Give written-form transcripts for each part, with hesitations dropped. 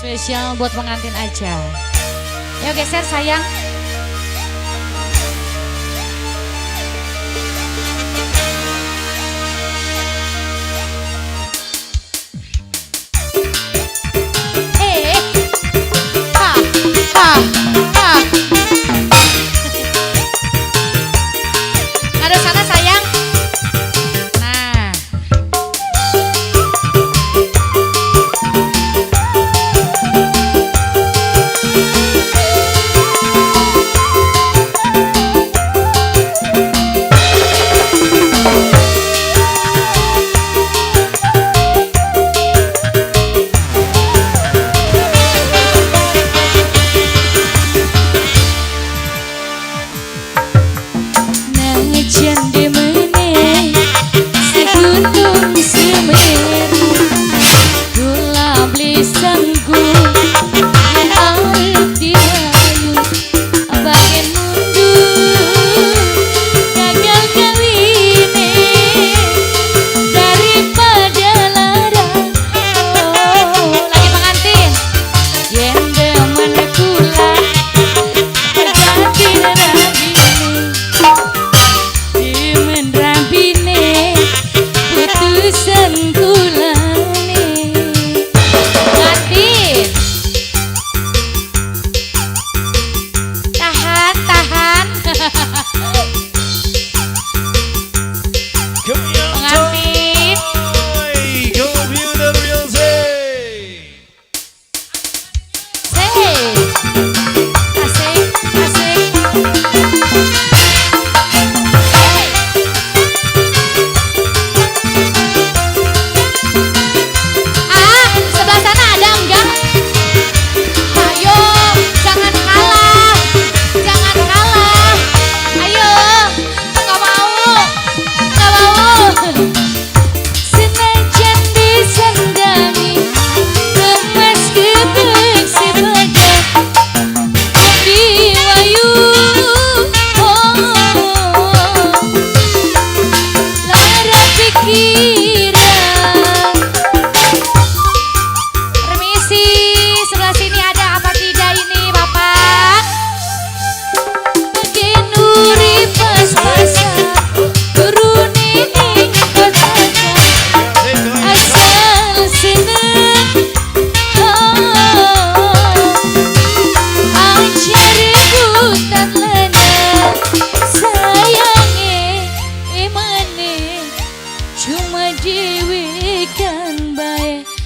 Spesial buat pengantin aja. Yuk geser sayang. Ada sana sayang. Nah. Jande meneh segunung Semeru gula beli sanggup yen arep dirayu bagian mundur gagal kawine daripada lara. Lagi pengantin yen demen kula ganti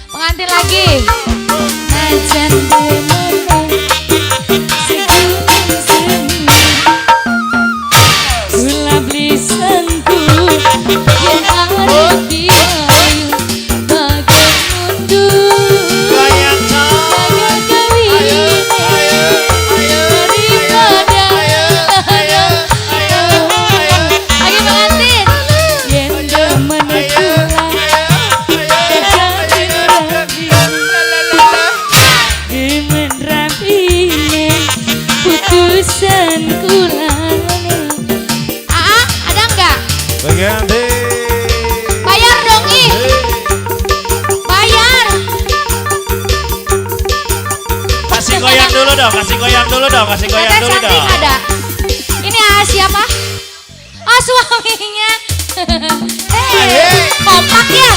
pengantin lagi. Najan demen segunung Semeru gula beli sanggup yen arep dirayu bagian mundur gagal kawine daripada lagi pengantin yen demen kula putusan kulane. Ada enggak? Ganti. Bayar dong ih. Bayar. Kasih goyang dulu dong, kasih goyang dulu dong, kasih goyang dulu dong. Ada. Ini siapa? Oh suaminya. Kompak ya.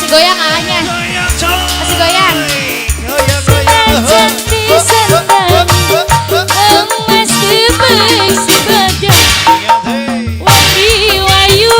Goyang ahnya. Kasih goyang. Senajan disandang emas kebek si badan wadi wayu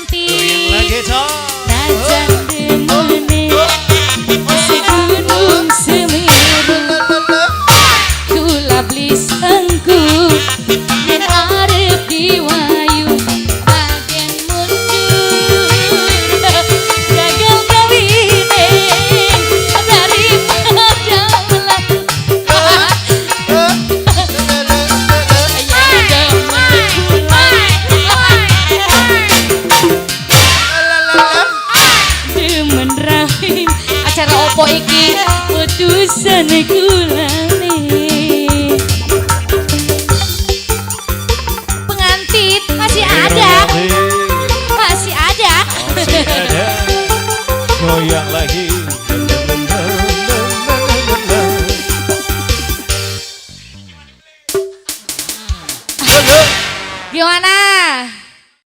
pengantin lagi toh. Najan demene segunung Semeru Kula beli sangku dan arep diwayu bagian mundur gagal kawine daripada melaku demen rahim acara opo iki putusan kulane pengantin masih ada Masih ada. Goyang lagi. gimana